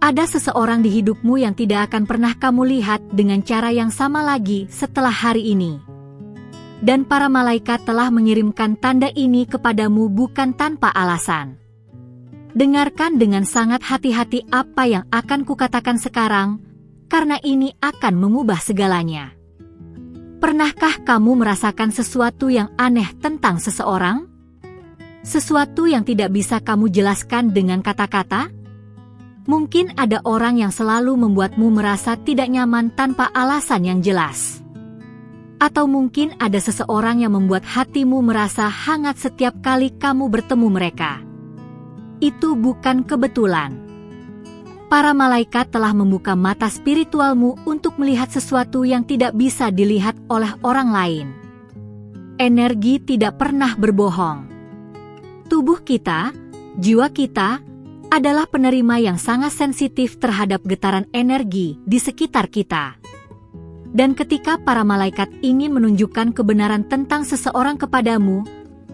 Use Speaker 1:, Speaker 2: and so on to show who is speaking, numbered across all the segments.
Speaker 1: Ada seseorang di hidupmu yang tidak akan pernah kamu lihat dengan cara yang sama lagi setelah hari ini. Dan para malaikat telah mengirimkan tanda ini kepadamu bukan tanpa alasan. Dengarkan dengan sangat hati-hati apa yang akan kukatakan sekarang, karena ini akan mengubah segalanya. Pernahkah kamu merasakan sesuatu yang aneh tentang seseorang? Sesuatu yang tidak bisa kamu jelaskan dengan kata-kata? Mungkin ada orang yang selalu membuatmu merasa tidak nyaman tanpa alasan yang jelas. Atau mungkin ada seseorang yang membuat hatimu merasa hangat setiap kali kamu bertemu mereka. Itu bukan kebetulan. Para malaikat telah membuka mata spiritualmu untuk melihat sesuatu yang tidak bisa dilihat oleh orang lain. Energi tidak pernah berbohong. Tubuh kita, jiwa kita, adalah penerima yang sangat sensitif terhadap getaran energi di sekitar kita. Dan ketika para malaikat ingin menunjukkan kebenaran tentang seseorang kepadamu,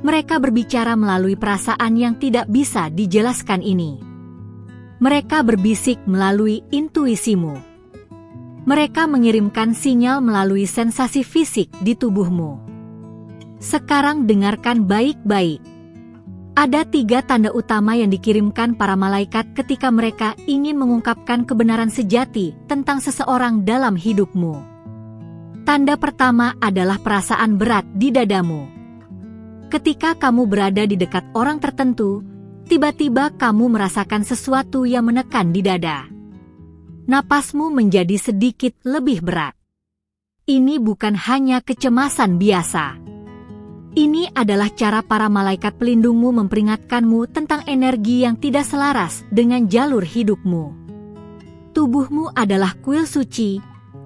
Speaker 1: mereka berbicara melalui perasaan yang tidak bisa dijelaskan ini. Mereka berbisik melalui intuisimu. Mereka mengirimkan sinyal melalui sensasi fisik di tubuhmu. Sekarang dengarkan baik-baik. Ada 3 tanda utama yang dikirimkan para malaikat ketika mereka ingin mengungkapkan kebenaran sejati tentang seseorang dalam hidupmu. Tanda pertama adalah perasaan berat di dadamu. Ketika kamu berada di dekat orang tertentu, tiba-tiba kamu merasakan sesuatu yang menekan di dada. Napasmu menjadi sedikit lebih berat. Ini bukan hanya kecemasan biasa. Ini adalah cara para malaikat pelindungmu memperingatkanmu tentang energi yang tidak selaras dengan jalur hidupmu. Tubuhmu adalah kuil suci,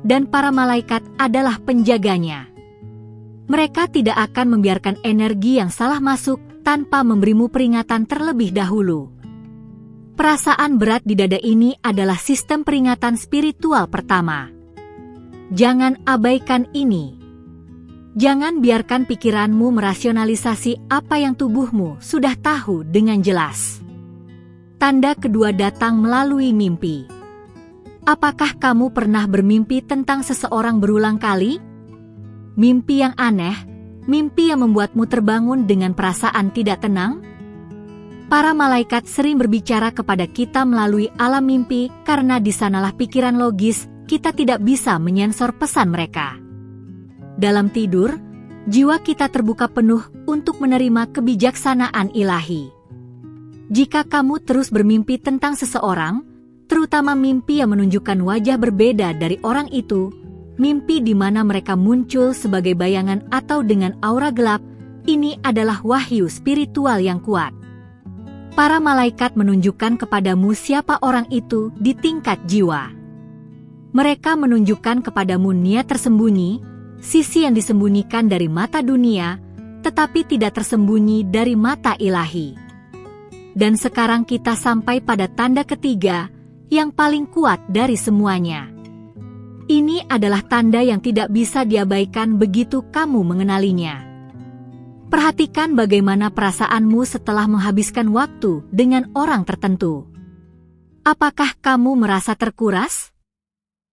Speaker 1: dan para malaikat adalah penjaganya. Mereka tidak akan membiarkan energi yang salah masuk tanpa memberimu peringatan terlebih dahulu. Perasaan berat di dada ini adalah sistem peringatan spiritual pertama. Jangan abaikan ini. Jangan biarkan pikiranmu merasionalisasi apa yang tubuhmu sudah tahu dengan jelas. Tanda kedua datang melalui mimpi. Apakah kamu pernah bermimpi tentang seseorang berulang kali? Mimpi yang aneh, mimpi yang membuatmu terbangun dengan perasaan tidak tenang? Para malaikat sering berbicara kepada kita melalui alam mimpi karena di sanalah pikiran logis kita tidak bisa menyensor pesan mereka. Dalam tidur, jiwa kita terbuka penuh untuk menerima kebijaksanaan ilahi. Jika kamu terus bermimpi tentang seseorang, terutama mimpi yang menunjukkan wajah berbeda dari orang itu, mimpi di mana mereka muncul sebagai bayangan atau dengan aura gelap, ini adalah wahyu spiritual yang kuat. Para malaikat menunjukkan kepadamu siapa orang itu di tingkat jiwa. Mereka menunjukkan kepadamu niat tersembunyi, sisi yang disembunyikan dari mata dunia, tetapi tidak tersembunyi dari mata ilahi. Dan sekarang kita sampai pada tanda ketiga, yang paling kuat dari semuanya. Ini adalah tanda yang tidak bisa diabaikan begitu kamu mengenalinya. Perhatikan bagaimana perasaanmu setelah menghabiskan waktu dengan orang tertentu. Apakah kamu merasa terkuras?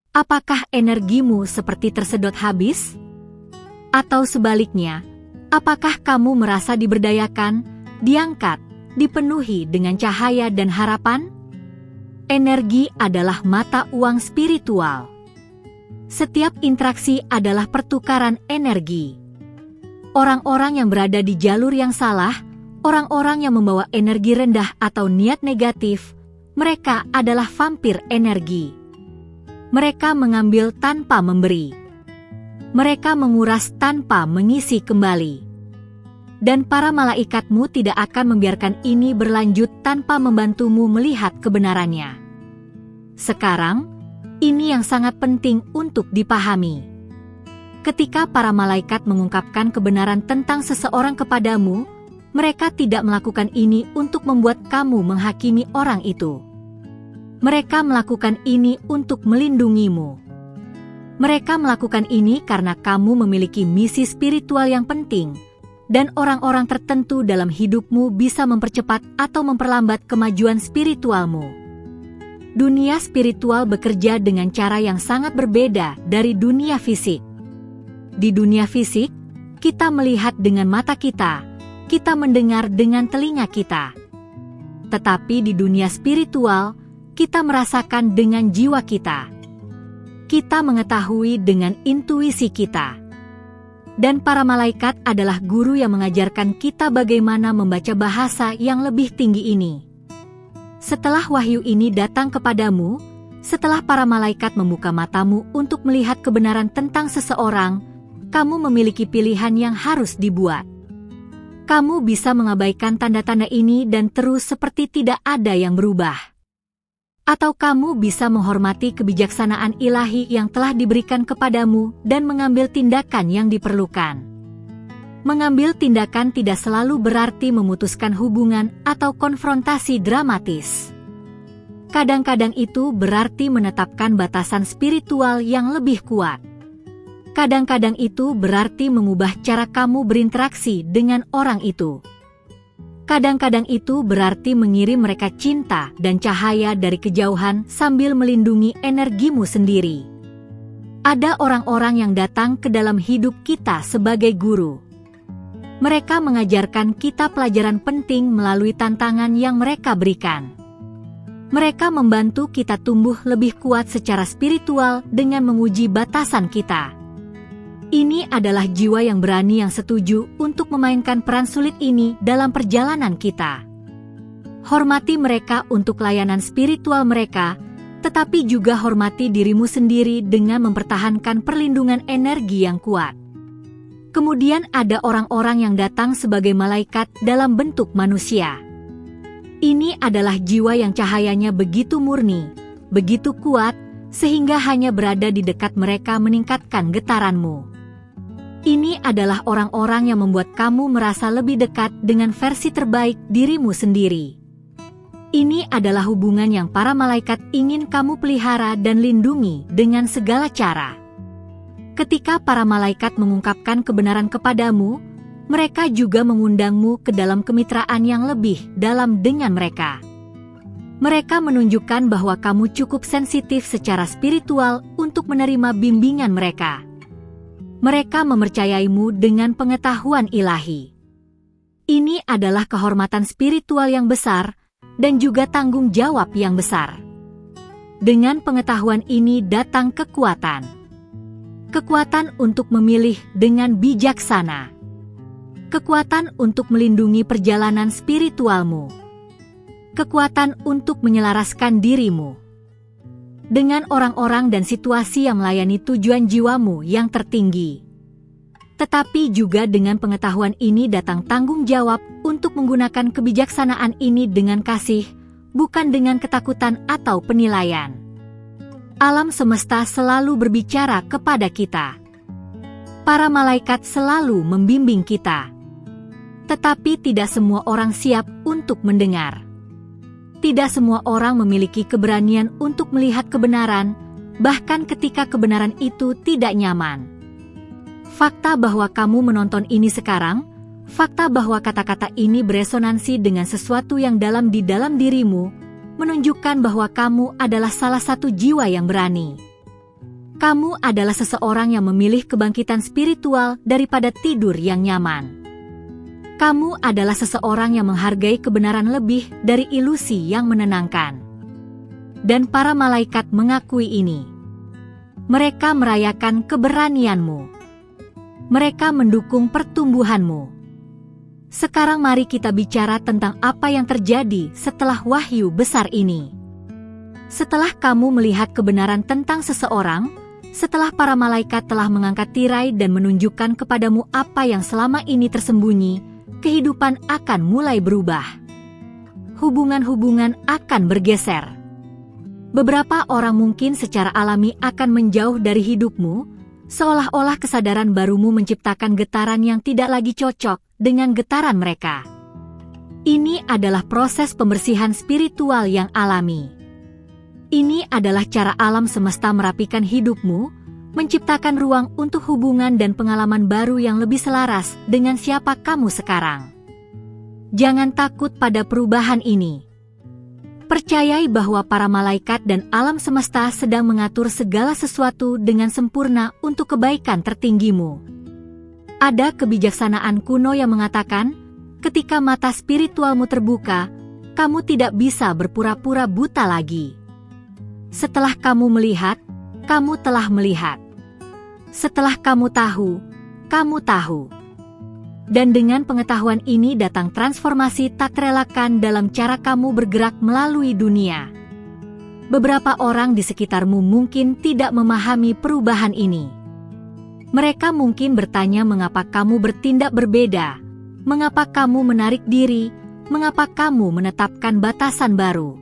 Speaker 1: Apakah energimu seperti tersedot habis? Atau sebaliknya, apakah kamu merasa diberdayakan, diangkat, dipenuhi dengan cahaya dan harapan? Energi adalah mata uang spiritual. Setiap interaksi adalah pertukaran energi. Orang-orang yang berada di jalur yang salah, orang-orang yang membawa energi rendah atau niat negatif, mereka adalah vampir energi. Mereka mengambil tanpa memberi. Mereka menguras tanpa mengisi kembali. Dan para malaikatmu tidak akan membiarkan ini berlanjut tanpa membantumu melihat kebenarannya. Sekarang, ini yang sangat penting untuk dipahami. Ketika para malaikat mengungkapkan kebenaran tentang seseorang kepadamu, mereka tidak melakukan ini untuk membuat kamu menghakimi orang itu. Mereka melakukan ini untuk melindungimu. Mereka melakukan ini karena kamu memiliki misi spiritual yang penting, dan orang-orang tertentu dalam hidupmu bisa mempercepat atau memperlambat kemajuan spiritualmu. Dunia spiritual bekerja dengan cara yang sangat berbeda dari dunia fisik. Di dunia fisik, kita melihat dengan mata kita mendengar dengan telinga kita. Tetapi di dunia spiritual, kita merasakan dengan jiwa kita. Kita mengetahui dengan intuisi kita. Dan para malaikat adalah guru yang mengajarkan kita bagaimana membaca bahasa yang lebih tinggi ini. Setelah wahyu ini datang kepadamu, setelah para malaikat membuka matamu untuk melihat kebenaran tentang seseorang, kamu memiliki pilihan yang harus dibuat. Kamu bisa mengabaikan tanda-tanda ini dan terus seperti tidak ada yang berubah. Atau kamu bisa menghormati kebijaksanaan ilahi yang telah diberikan kepadamu dan mengambil tindakan yang diperlukan. Mengambil tindakan tidak selalu berarti memutuskan hubungan atau konfrontasi dramatis. Kadang-kadang itu berarti menetapkan batasan spiritual yang lebih kuat. Kadang-kadang itu berarti mengubah cara kamu berinteraksi dengan orang itu. Kadang-kadang itu berarti mengirim mereka cinta dan cahaya dari kejauhan sambil melindungi energimu sendiri. Ada orang-orang yang datang ke dalam hidup kita sebagai guru. Mereka mengajarkan kita pelajaran penting melalui tantangan yang mereka berikan. Mereka membantu kita tumbuh lebih kuat secara spiritual dengan menguji batasan kita. Ini adalah jiwa yang berani yang setuju untuk memainkan peran sulit ini dalam perjalanan kita. Hormati mereka untuk layanan spiritual mereka, tetapi juga hormati dirimu sendiri dengan mempertahankan perlindungan energi yang kuat. Kemudian ada orang-orang yang datang sebagai malaikat dalam bentuk manusia. Ini adalah jiwa yang cahayanya begitu murni, begitu kuat, sehingga hanya berada di dekat mereka meningkatkan getaranmu. Ini adalah orang-orang yang membuat kamu merasa lebih dekat dengan versi terbaik dirimu sendiri. Ini adalah hubungan yang para malaikat ingin kamu pelihara dan lindungi dengan segala cara. Ketika para malaikat mengungkapkan kebenaran kepadamu, mereka juga mengundangmu ke dalam kemitraan yang lebih dalam dengan mereka. Mereka menunjukkan bahwa kamu cukup sensitif secara spiritual untuk menerima bimbingan mereka. Mereka mempercayaimu dengan pengetahuan ilahi. Ini adalah kehormatan spiritual yang besar dan juga tanggung jawab yang besar. Dengan pengetahuan ini datang kekuatan. Kekuatan untuk memilih dengan bijaksana. Kekuatan untuk melindungi perjalanan spiritualmu. Kekuatan untuk menyelaraskan dirimu dengan orang-orang dan situasi yang melayani tujuan jiwamu yang tertinggi. Tetapi juga dengan pengetahuan ini datang tanggung jawab untuk menggunakan kebijaksanaan ini dengan kasih, bukan dengan ketakutan atau penilaian. Alam semesta selalu berbicara kepada kita. Para malaikat selalu membimbing kita. Tetapi tidak semua orang siap untuk mendengar. Tidak semua orang memiliki keberanian untuk melihat kebenaran, bahkan ketika kebenaran itu tidak nyaman. Fakta bahwa kamu menonton ini sekarang, fakta bahwa kata-kata ini beresonansi dengan sesuatu yang dalam di dalam dirimu, menunjukkan bahwa kamu adalah salah satu jiwa yang berani. Kamu adalah seseorang yang memilih kebangkitan spiritual daripada tidur yang nyaman. Kamu adalah seseorang yang menghargai kebenaran lebih dari ilusi yang menenangkan. Dan para malaikat mengakui ini. Mereka merayakan keberanianmu. Mereka mendukung pertumbuhanmu. Sekarang mari kita bicara tentang apa yang terjadi setelah wahyu besar ini. Setelah kamu melihat kebenaran tentang seseorang, setelah para malaikat telah mengangkat tirai dan menunjukkan kepadamu apa yang selama ini tersembunyi, kehidupan akan mulai berubah. Hubungan-hubungan akan bergeser. Beberapa orang mungkin secara alami akan menjauh dari hidupmu, seolah-olah kesadaran barumu menciptakan getaran yang tidak lagi cocok dengan getaran mereka. Ini adalah proses pembersihan spiritual yang alami. Ini adalah cara alam semesta merapikan hidupmu, menciptakan ruang untuk hubungan dan pengalaman baru yang lebih selaras dengan siapa kamu sekarang. Jangan takut pada perubahan ini. Percayai bahwa para malaikat dan alam semesta sedang mengatur segala sesuatu dengan sempurna untuk kebaikan tertinggimu. Ada kebijaksanaan kuno yang mengatakan, ketika mata spiritualmu terbuka, kamu tidak bisa berpura-pura buta lagi. Setelah kamu melihat, kamu telah melihat. Setelah kamu tahu, kamu tahu. Dan dengan pengetahuan ini datang transformasi tak terelakkan dalam cara kamu bergerak melalui dunia. Beberapa orang di sekitarmu mungkin tidak memahami perubahan ini. Mereka mungkin bertanya mengapa kamu bertindak berbeda, mengapa kamu menarik diri, mengapa kamu menetapkan batasan baru.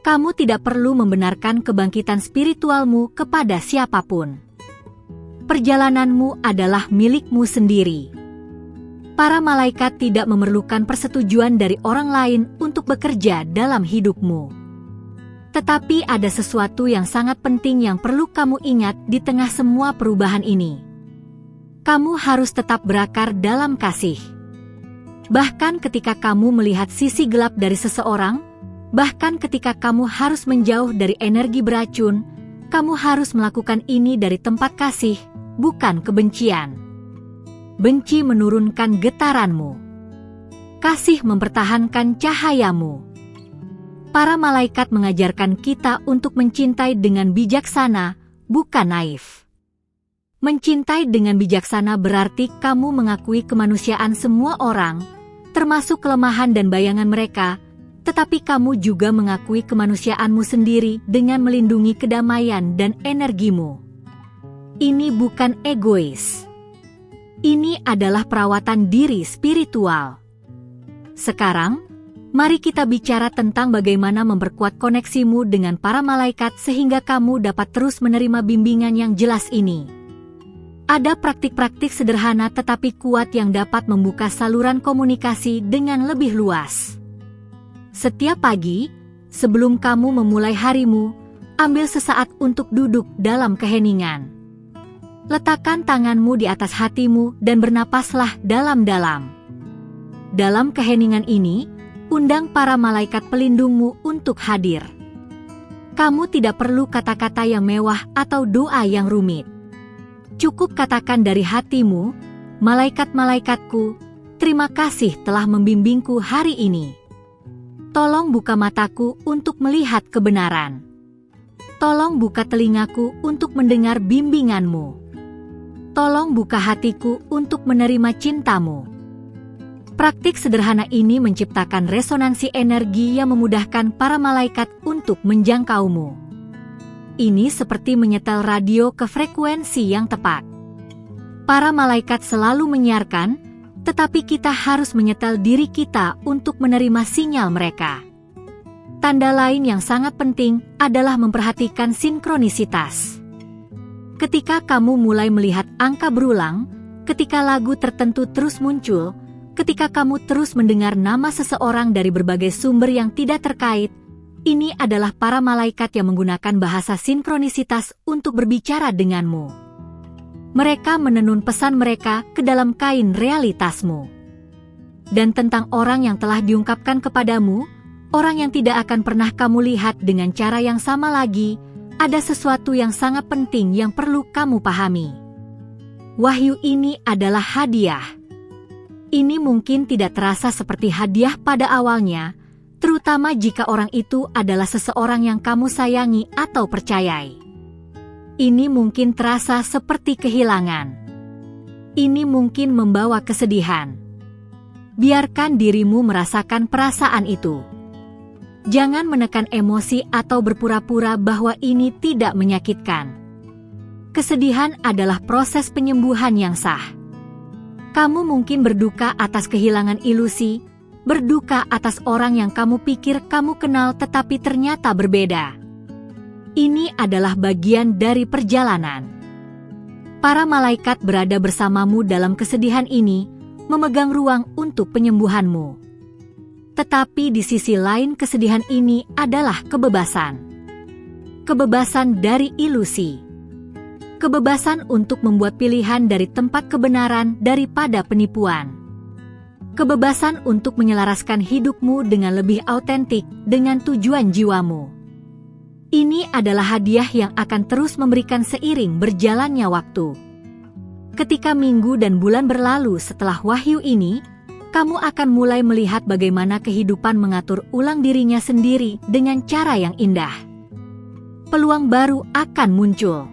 Speaker 1: Kamu tidak perlu membenarkan kebangkitan spiritualmu kepada siapapun. Perjalananmu adalah milikmu sendiri. Para malaikat tidak memerlukan persetujuan dari orang lain untuk bekerja dalam hidupmu. Tetapi ada sesuatu yang sangat penting yang perlu kamu ingat di tengah semua perubahan ini. Kamu harus tetap berakar dalam kasih. Bahkan ketika kamu melihat sisi gelap dari seseorang, bahkan ketika kamu harus menjauh dari energi beracun, kamu harus melakukan ini dari tempat kasih, bukan kebencian. Benci menurunkan getaranmu. Kasih mempertahankan cahayamu. Para malaikat mengajarkan kita untuk mencintai dengan bijaksana, bukan naif. Mencintai dengan bijaksana berarti kamu mengakui kemanusiaan semua orang, termasuk kelemahan dan bayangan mereka, tetapi kamu juga mengakui kemanusiaanmu sendiri dengan melindungi kedamaian dan energimu. Ini bukan egois. Ini adalah perawatan diri spiritual. Sekarang, mari kita bicara tentang bagaimana memperkuat koneksimu dengan para malaikat sehingga kamu dapat terus menerima bimbingan yang jelas ini. Ada praktik-praktik sederhana tetapi kuat yang dapat membuka saluran komunikasi dengan lebih luas. Setiap pagi, sebelum kamu memulai harimu, ambil sesaat untuk duduk dalam keheningan. Letakkan tanganmu di atas hatimu dan bernapaslah dalam-dalam. Dalam keheningan ini, undang para malaikat pelindungmu untuk hadir. Kamu tidak perlu kata-kata yang mewah atau doa yang rumit. Cukup katakan dari hatimu, malaikat-malaikatku, terima kasih telah membimbingku hari ini. Tolong buka mataku untuk melihat kebenaran. Tolong buka telingaku untuk mendengar bimbinganmu. Tolong buka hatiku untuk menerima cintamu. Praktik sederhana ini menciptakan resonansi energi yang memudahkan para malaikat untuk menjangkaumu. Ini seperti menyetel radio ke frekuensi yang tepat. Para malaikat selalu menyiarkan, tetapi kita harus menyetel diri kita untuk menerima sinyal mereka. Tanda lain yang sangat penting adalah memperhatikan sinkronisitas. Ketika kamu mulai melihat angka berulang, ketika lagu tertentu terus muncul, ketika kamu terus mendengar nama seseorang dari berbagai sumber yang tidak terkait, ini adalah para malaikat yang menggunakan bahasa sinkronisitas untuk berbicara denganmu. Mereka menenun pesan mereka ke dalam kain realitasmu. Dan tentang orang yang telah diungkapkan kepadamu, orang yang tidak akan pernah kamu lihat dengan cara yang sama lagi, ada sesuatu yang sangat penting yang perlu kamu pahami. Wahyu ini adalah hadiah. Ini mungkin tidak terasa seperti hadiah pada awalnya, terutama jika orang itu adalah seseorang yang kamu sayangi atau percayai. Ini mungkin terasa seperti kehilangan. Ini mungkin membawa kesedihan. Biarkan dirimu merasakan perasaan itu. Jangan menekan emosi atau berpura-pura bahwa ini tidak menyakitkan. Kesedihan adalah proses penyembuhan yang sah. Kamu mungkin berduka atas kehilangan ilusi, berduka atas orang yang kamu pikir kamu kenal tetapi ternyata berbeda. Ini adalah bagian dari perjalanan. Para malaikat berada bersamamu dalam kesedihan ini, memegang ruang untuk penyembuhanmu. Tetapi di sisi lain kesedihan ini adalah kebebasan. Kebebasan dari ilusi. Kebebasan untuk membuat pilihan dari tempat kebenaran daripada penipuan. Kebebasan untuk menyelaraskan hidupmu dengan lebih autentik dengan tujuan jiwamu. Ini adalah hadiah yang akan terus memberikan seiring berjalannya waktu. Ketika minggu dan bulan berlalu setelah wahyu ini, kamu akan mulai melihat bagaimana kehidupan mengatur ulang dirinya sendiri dengan cara yang indah. Peluang baru akan muncul.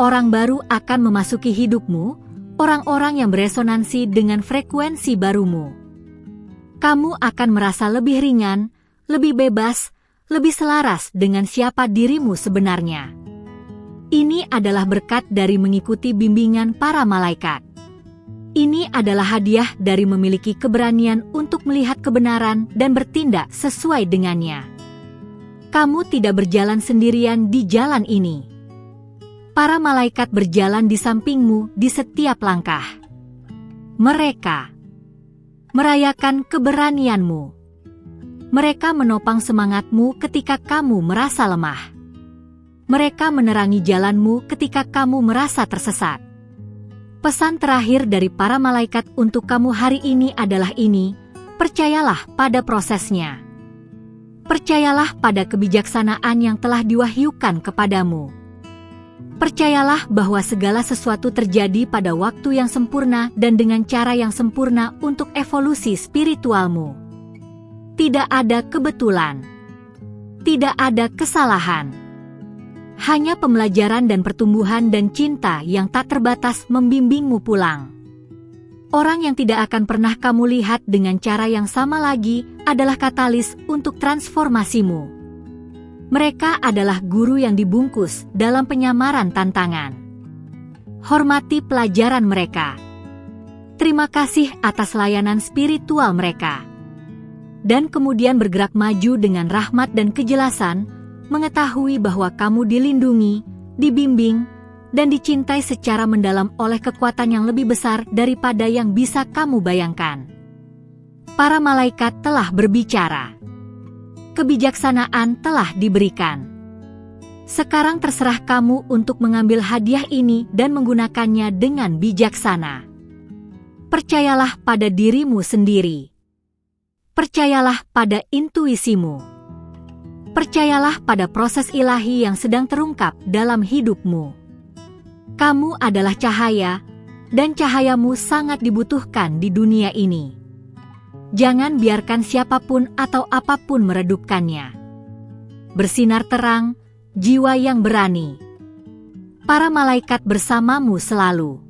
Speaker 1: Orang baru akan memasuki hidupmu, orang-orang yang beresonansi dengan frekuensi barumu. Kamu akan merasa lebih ringan, lebih bebas, lebih selaras dengan siapa dirimu sebenarnya. Ini adalah berkat dari mengikuti bimbingan para malaikat. Ini adalah hadiah dari memiliki keberanian untuk melihat kebenaran dan bertindak sesuai dengannya. Kamu tidak berjalan sendirian di jalan ini. Para malaikat berjalan di sampingmu di setiap langkah. Mereka merayakan keberanianmu. Mereka menopang semangatmu ketika kamu merasa lemah. Mereka menerangi jalanmu ketika kamu merasa tersesat. Pesan terakhir dari para malaikat untuk kamu hari ini adalah ini: percayalah pada prosesnya. Percayalah pada kebijaksanaan yang telah diwahyukan kepadamu. Percayalah bahwa segala sesuatu terjadi pada waktu yang sempurna dan dengan cara yang sempurna untuk evolusi spiritualmu. Tidak ada kebetulan. Tidak ada kesalahan. Hanya pembelajaran dan pertumbuhan dan cinta yang tak terbatas membimbingmu pulang. Orang yang tidak akan pernah kamu lihat dengan cara yang sama lagi adalah katalis untuk transformasimu. Mereka adalah guru yang dibungkus dalam penyamaran tantangan. Hormati pelajaran mereka. Terima kasih atas layanan spiritual mereka. Dan kemudian bergerak maju dengan rahmat dan kejelasan, mengetahui bahwa kamu dilindungi, dibimbing, dan dicintai secara mendalam oleh kekuatan yang lebih besar daripada yang bisa kamu bayangkan. Para malaikat telah berbicara. Kebijaksanaan telah diberikan. Sekarang terserah kamu untuk mengambil hadiah ini dan menggunakannya dengan bijaksana. Percayalah pada dirimu sendiri. Percayalah pada intuisimu. Percayalah pada proses ilahi yang sedang terungkap dalam hidupmu. Kamu adalah cahaya, dan cahayamu sangat dibutuhkan di dunia ini. Jangan biarkan siapapun atau apapun meredupkannya. Bersinar terang, jiwa yang berani. Para malaikat bersamamu selalu.